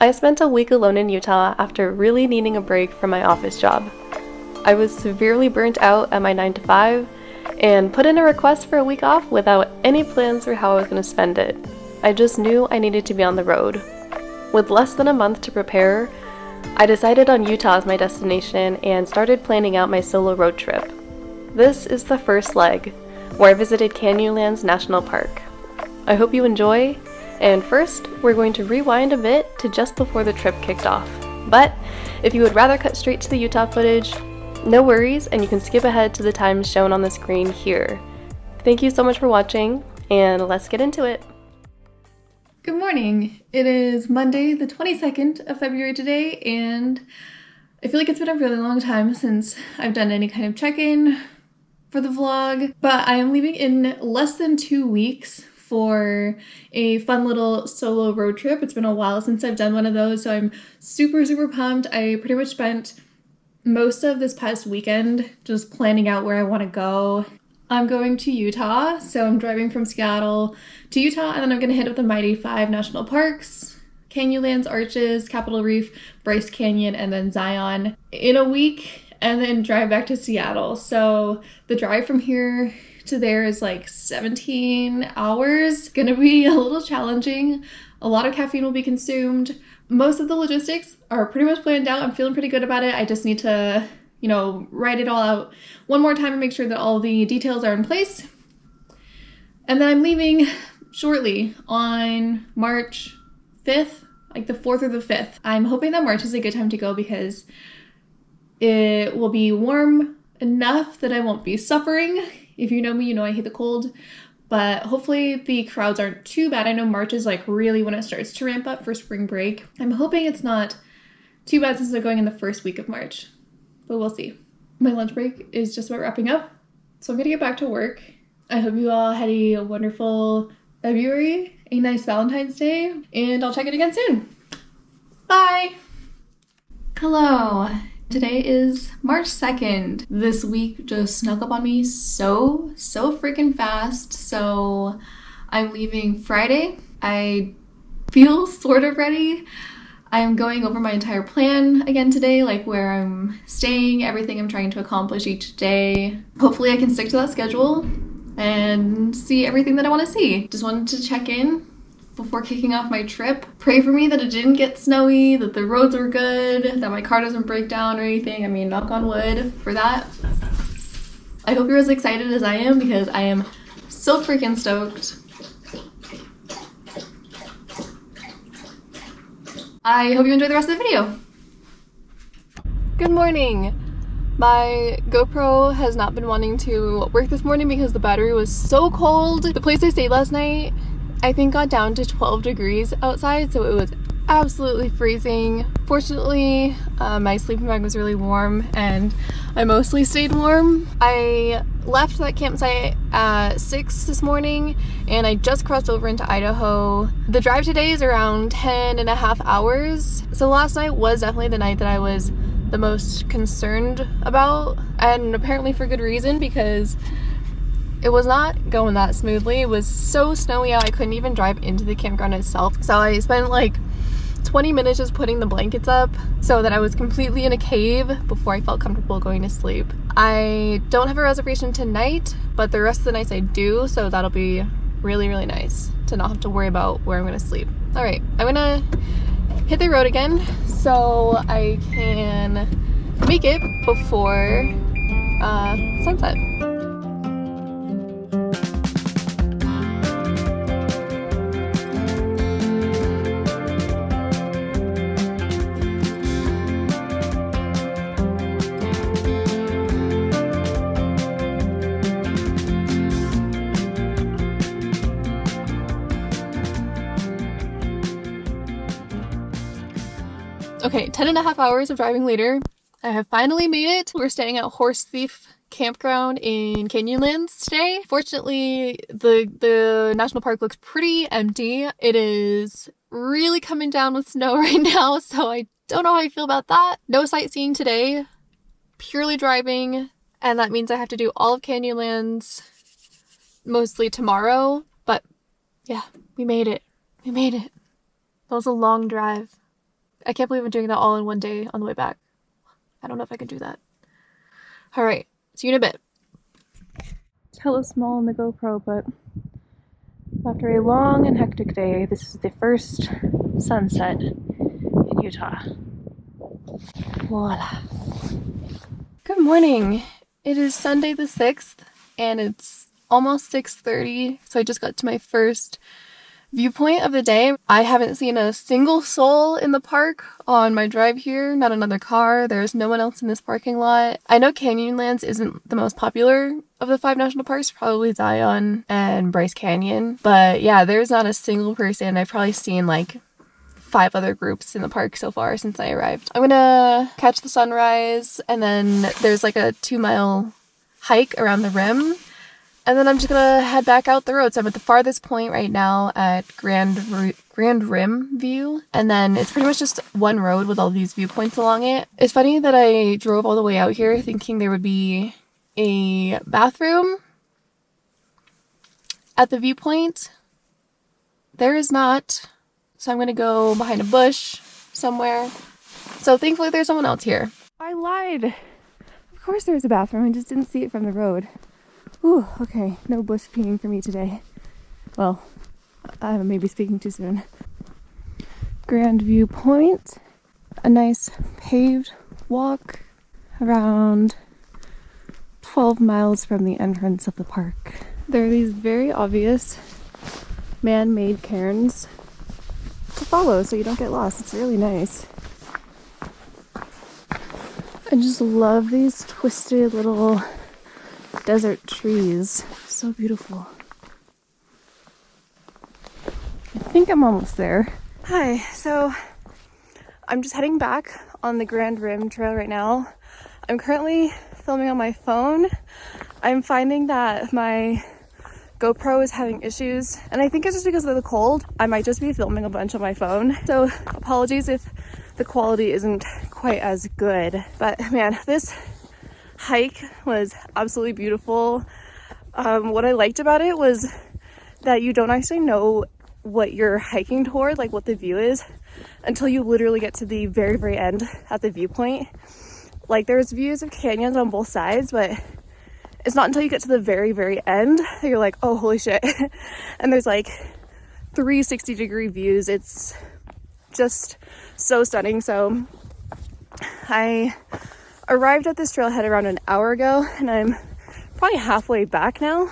I spent a week alone in Utah after really needing a break from my office job. I was severely burnt out at my 9 to 5 and put in a request for a week off without any plans for how I was going to spend it. I just knew I needed to be on the road. With less than a month to prepare, I decided on Utah as my destination and started planning out my solo road trip. This is the first leg, where I visited Canyonlands National Park. I hope you enjoy. And first, we're going to rewind a bit to just before the trip kicked off. But if you would rather cut straight to the Utah footage, no worries, and you can skip ahead to the times shown on the screen here. Thank you so much for watching, and let's get into it. Good morning. It is Monday, the 22nd of February today, and I feel like it's been a really long time since I've done any kind of check-in for the vlog, but I am leaving in less than 2 weeks for a fun little solo road trip. It's been a while since I've done one of those, so I'm super pumped. I pretty much spent most of this past weekend just planning out where I want to go. I'm going to Utah, so I'm driving from Seattle to Utah, and then I'm going to hit up the Mighty 5 national parks, Canyonlands, Arches, Capitol Reef, Bryce Canyon, and then Zion in a week, and then drive back to Seattle. So the drive from here to there is like 17 hours. Gonna be a little challenging. A lot of caffeine will be consumed. Most of the logistics are pretty much planned out. I'm feeling pretty good about it. I just need to, write it all out one more time and make sure that all the details are in place. And then I'm leaving shortly on March 5th, like the 4th or the 5th. I'm hoping that March is a good time to go because it will be warm enough that I won't be suffering. If you know me, you know I hate the cold, but hopefully the crowds aren't too bad. I know March is like really when it starts to ramp up for spring break. I'm hoping it's not too bad since they're going in the first week of March, but we'll see. My lunch break is just about wrapping up, so I'm gonna get back to work. I hope you all had a wonderful February, a nice Valentine's Day, and I'll check it again soon. Bye! Hello! Today is March 2nd. This week just snuck up on me so freaking fast. So I'm leaving Friday. I feel sort of ready. I'm going over my entire plan again today, like where I'm staying, everything I'm trying to accomplish each day. Hopefully I can stick to that schedule and see everything that I want to see. Just wanted to check in before kicking off my trip. Pray for me that it didn't get snowy, that the roads are good, that my car doesn't break down or anything. I mean, knock on wood for that. I hope you're as excited as I am because I am so freaking stoked. I hope you enjoy the rest of the video. Good morning. My GoPro has not been wanting to work this morning because the battery was so cold. The place I stayed last night I think got down to 12 degrees outside, so it was absolutely freezing. Fortunately, my sleeping bag was really warm and I mostly stayed warm. I left that campsite at 6 this morning and I just crossed over into Idaho. The drive today is around 10.5 hours. So last night was definitely the night that I was the most concerned about, and apparently for good reason, because it was not going that smoothly. It was so snowy out I couldn't even drive into the campground itself. So I spent like 20 minutes just putting the blankets up so that I was completely in a cave before I felt comfortable going to sleep. I don't have a reservation tonight, but the rest of the nights I do, so that'll be really nice to not have to worry about where I'm gonna sleep. All right, I'm gonna hit the road again so I can make it before sunset. Okay, 10.5 hours of driving later, I have finally made it. We're staying at Horsethief Campground in Canyonlands today. Fortunately, the national park looks pretty empty. It is really coming down with snow right now, so I don't know how I feel about that. No sightseeing today, purely driving, and that means I have to do all of Canyonlands mostly tomorrow, but yeah, we made it. We made it. That was a long drive. I can't believe I'm doing that all in one day on the way back. I don't know if I can do that. All right, see you in a bit. It's hella small on the GoPro, but after a long and hectic day, this is the first sunset in Utah. Voila. Good morning. It is Sunday the 6th, and it's almost 6:30, so I just got to my first viewpoint of the day. I haven't seen a single soul in the park on my drive here, not another car. There's no one else in this parking lot. I know Canyonlands isn't the most popular of the 5 national parks, probably Zion and Bryce Canyon, but yeah, there's not a single person. I've probably seen like 5 other groups in the park so far since I arrived. I'm gonna catch the sunrise, and then there's like a 2-mile hike around the rim, and then I'm just gonna head back out the road. So I'm at the farthest point right now at Grand Rim View, and then it's pretty much just one road with all these viewpoints along it. It's funny that I drove all the way out here thinking there would be a bathroom at the viewpoint. There is not. So I'm gonna go behind a bush somewhere. So thankfully there's someone else here. I lied. Of course there's a bathroom. I just didn't see it from the road. Ooh, okay. No bush peeing for me today. Well, I may be speaking too soon. Grand Viewpoint. A nice paved walk around 12 miles from the entrance of the park. There are these very obvious man-made cairns to follow so you don't get lost. It's really nice. I just love these twisted little desert trees. So beautiful. I think I'm almost there. Hi, so I'm just heading back on the Grand Rim Trail right now. I'm currently filming on my phone. I'm finding that my GoPro is having issues, and I think it's just because of the cold. I might just be filming a bunch on my phone, so apologies if the quality isn't quite as good. But man, this hike was absolutely beautiful. What I liked about it was that you don't actually know what you're hiking toward, like what the view is, until you literally get to the very, very end at the viewpoint. Like there's views of canyons on both sides, but it's not until you get to the very, very end that you're like, oh, holy shit. And there's like 360-degree views. It's just so stunning. So I arrived at this trailhead around an hour ago, and I'm probably halfway back now.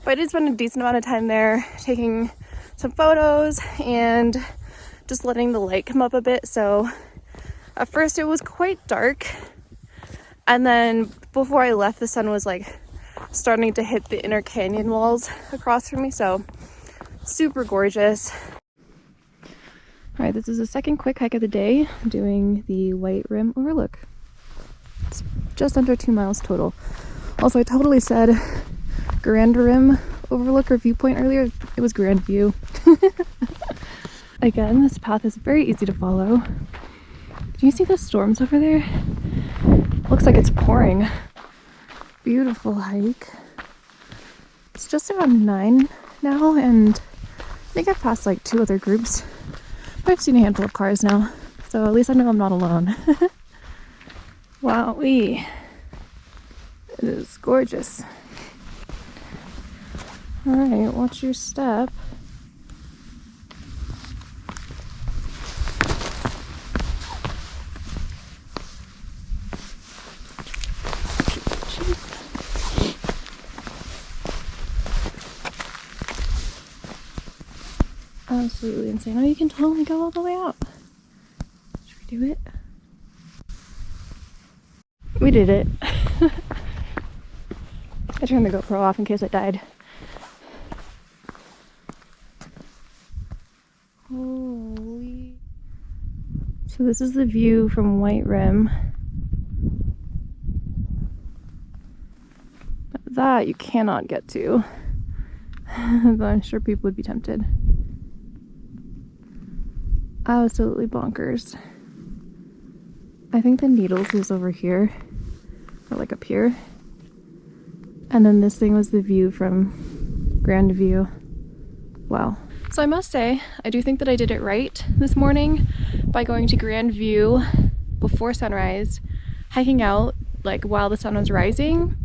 But I did spend a decent amount of time there taking some photos and just letting the light come up a bit. So at first it was quite dark, and then before I left, the sun was like starting to hit the inner canyon walls across from me. So super gorgeous. All right, this is the second quick hike of the day, doing the White Rim Overlook. It's just under 2 miles total. Also, I totally said Grand Rim Overlook or Viewpoint earlier. It was Grand View. Again, this path is very easy to follow. Do you see the storms over there? Looks like it's pouring. Beautiful hike. It's just around 9 now, and I think I've passed like 2 other groups. But I've seen a handful of cars now, so at least I know I'm not alone. Wowee. It is gorgeous. Alright, watch your step. Absolutely insane. Oh, you can totally go all the way up. Should we do it? We did it. I turned the GoPro off in case it died. Holy. So this is the view from White Rim. That you cannot get to. Though I'm sure people would be tempted. Absolutely bonkers. I think the Needles is over here, or like up here. And then this thing was the view from Grand View. Wow. So I must say, I do think that I did it right this morning by going to Grand View before sunrise, hiking out like while the sun was rising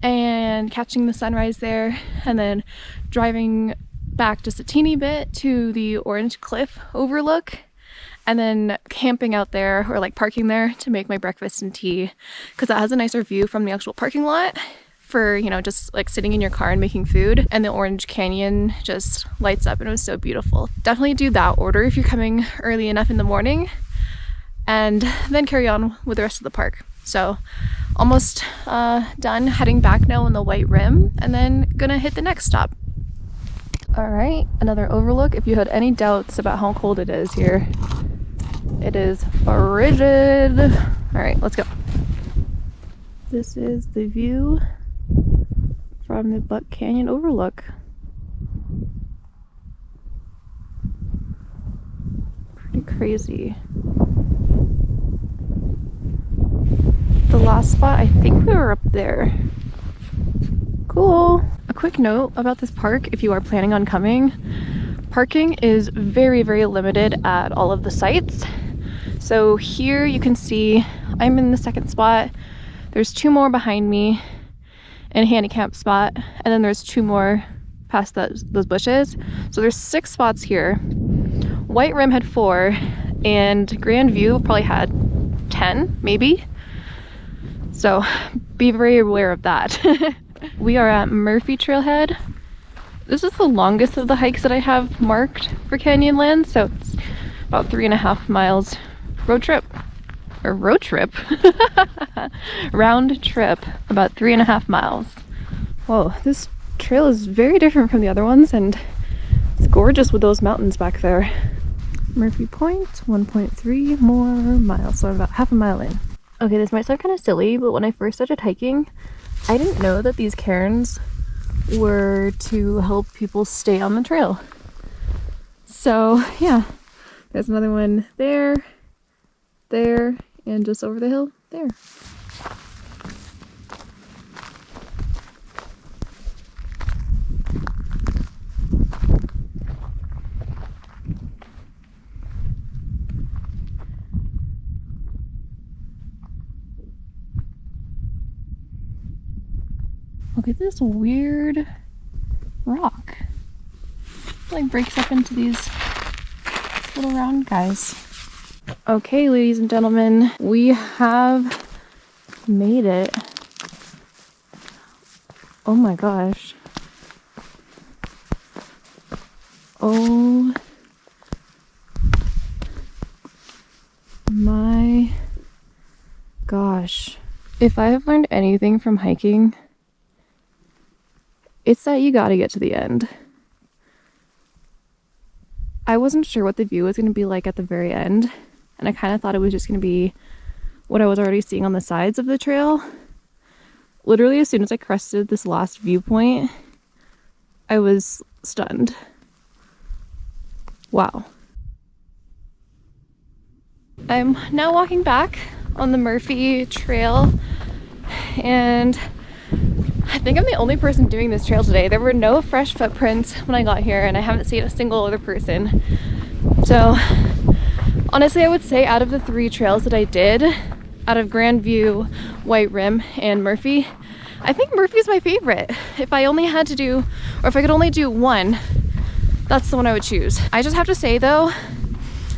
and catching the sunrise there, and then driving back just a teeny bit to the Orange Cliff Overlook, and then camping out there or like parking there to make my breakfast and tea, because that has a nicer view from the actual parking lot for, you know, just like sitting in your car and making food, and the Orange Canyon just lights up and it was so beautiful. Definitely do that order if you're coming early enough in the morning, and then carry on with the rest of the park. So almost done heading back now on the White Rim, and then gonna hit the next stop. All right, another overlook. If you had any doubts about how cold it is here, it is frigid. All right, let's go. This is the view from the Buck Canyon Overlook. Pretty crazy. The last spot, I think we were up there. Cool. A quick note about this park, if you are planning on coming, parking is very, very limited at all of the sites. So here you can see I'm in the second spot. There's two more behind me in a handicap spot, and then there's two more past those bushes. So there's 6 spots here. White Rim had 4, and Grand View probably had 10, maybe. So be very aware of that. We are at Murphy Trailhead. This is the longest of the hikes that I have marked for Canyonlands, so it's about 3.5 miles road trip. Or road trip? Round trip, about 3.5 miles. Whoa, this trail is very different from the other ones, and it's gorgeous with those mountains back there. Murphy Point, 1.3 more miles, so I'm about half a mile in. Okay, this might sound kind of silly, but when I first started hiking, I didn't know that these cairns were to help people stay on the trail. So yeah, there's another one there, there, and just over the hill there. Look at this weird rock. It like breaks up into these little round guys. Okay, ladies and gentlemen, we have made it. Oh my gosh. Oh my gosh. If I have learned anything from hiking, it's that you gotta get to the end. I wasn't sure what the view was going to be like at the very end, and I kind of thought it was just going to be what I was already seeing on the sides of the trail. Literally, as soon as I crested this last viewpoint, I was stunned. Wow. I'm now walking back on the Murphy Trail, and I think I'm the only person doing this trail today. There were no fresh footprints when I got here, and I haven't seen a single other person. So honestly, I would say out of the 3 trails that I did, out of Grand View, White Rim, and Murphy, I think Murphy's my favorite. If I only had to do, or if I could only do one, that's the one I would choose. I just have to say though,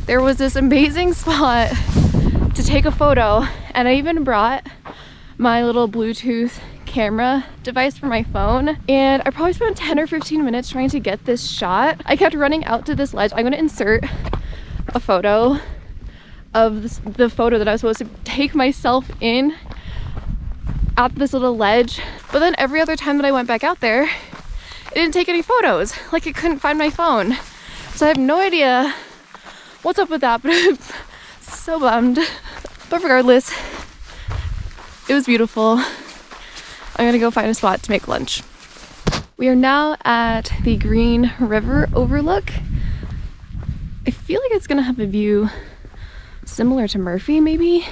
there was this amazing spot to take a photo, and I even brought my little Bluetooth camera device for my phone, and I probably spent 10 or 15 minutes trying to get this shot. I kept running out to this ledge. I'm going to insert a photo of the photo that I was supposed to take myself in at this little ledge, but then every other time that I went back out there, it didn't take any photos. Like, it couldn't find my phone. So I have no idea what's up with that, but I'm so bummed. But regardless, it was beautiful. I'm gonna go find a spot to make lunch. We are now at the Green River Overlook. I feel like it's gonna have a view similar to Murphy, maybe,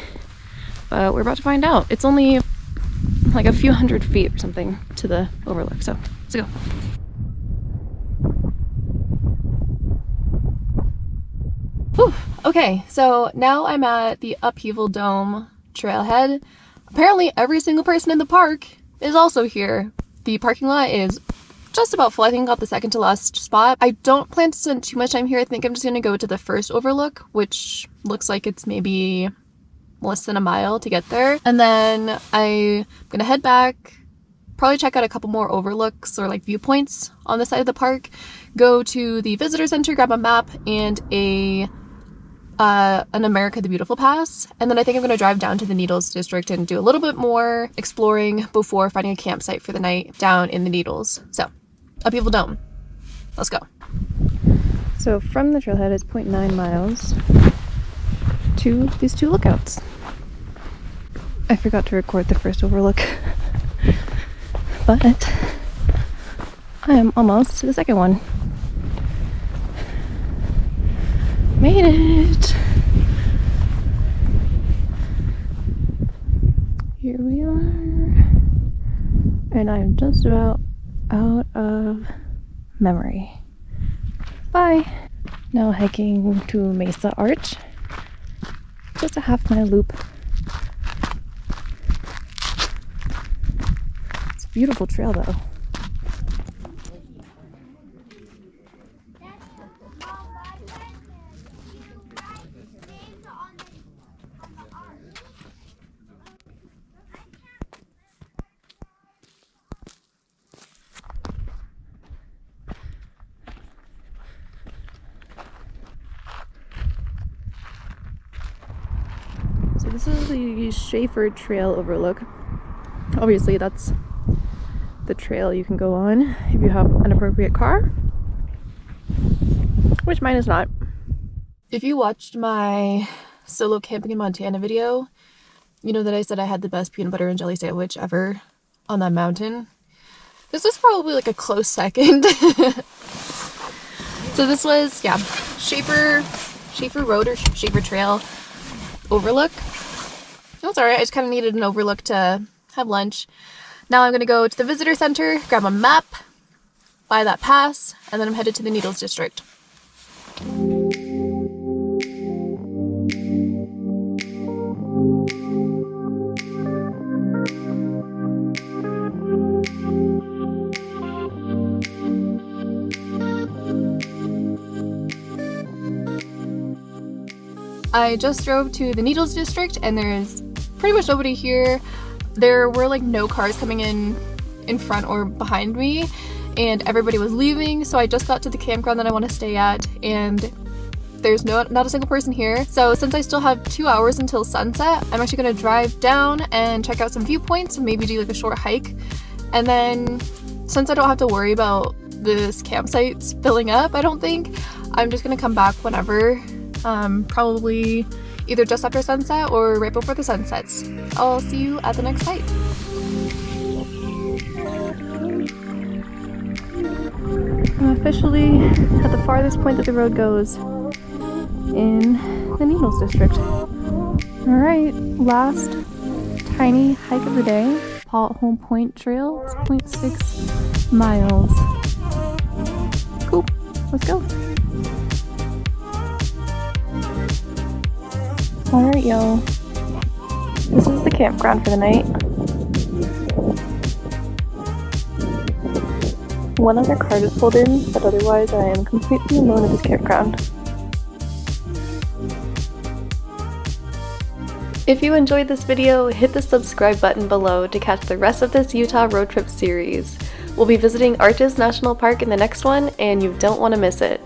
but we're about to find out. It's only like a few hundred feet or something to the overlook, so let's go. Whew. Okay, so now I'm at the Upheaval Dome trailhead. Apparently every single person in the park is also here. The parking lot is just about full. I think I got the second to last spot. I don't plan to spend too much time here. I think I'm just gonna go to the first overlook, which looks like it's maybe less than a mile to get there. And then I'm gonna head back, probably check out a couple more overlooks or like viewpoints on the side of the park, go to the visitor center, grab a map and an America the Beautiful pass, and then I think I'm going to drive down to the Needles district and do a little bit more exploring before finding a campsite for the night down in the Needles. So, Upheaval Dome. Let's go. So from the trailhead it's 0.9 miles to these two lookouts. I forgot to record the first overlook, but I am almost to the second one. Made it! Here we are. And I'm just about out of memory. Bye! Now hiking to Mesa Arch. Just a half-mile loop. It's a beautiful trail though. So this is the Schaefer Trail Overlook. Obviously that's the trail you can go on if you have an appropriate car, which mine is not. If you watched my solo camping in Montana video, you know that I said I had the best peanut butter and jelly sandwich ever on that mountain. This was probably like a close second. So this was, yeah, Schaefer Road or Schaefer Trail Overlook. That's alright, I just kind of needed an overlook to have lunch. Now I'm going to go to the visitor center, grab a map, buy that pass, and then I'm headed to the Needles district. I just drove to the Needles district and there's pretty much nobody here. There were like no cars coming in front or behind me and everybody was leaving, so I just got to the campground that I want to stay at and there's not a single person here. So since I still have 2 hours until sunset, I'm actually going to drive down and check out some viewpoints and maybe do like a short hike. And then since I don't have to worry about this campsite filling up, I don't think, I'm just going to come back whenever. Probably either just after sunset or right before the sun sets. I'll see you at the next site. I'm officially at the farthest point that the road goes in the Needles district. Alright, last tiny hike of the day. Home Point Trail. It's 0.6 miles. Cool, let's go. Alright, y'all. This is the campground for the night. One other car just pulled in, but otherwise I am completely alone at this campground. If you enjoyed this video, hit the subscribe button below to catch the rest of this Utah road trip series. We'll be visiting Arches National Park in the next one, and you don't want to miss it.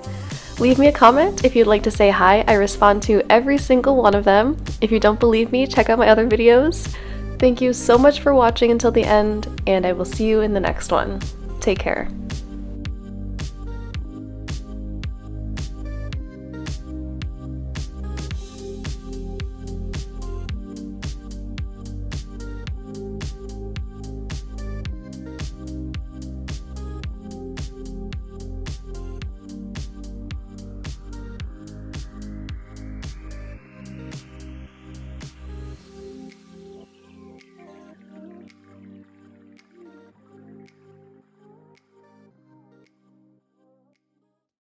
Leave me a comment if you'd like to say hi. I respond to every single one of them. If you don't believe me, check out my other videos. Thank you so much for watching until the end, and I will see you in the next one. Take care.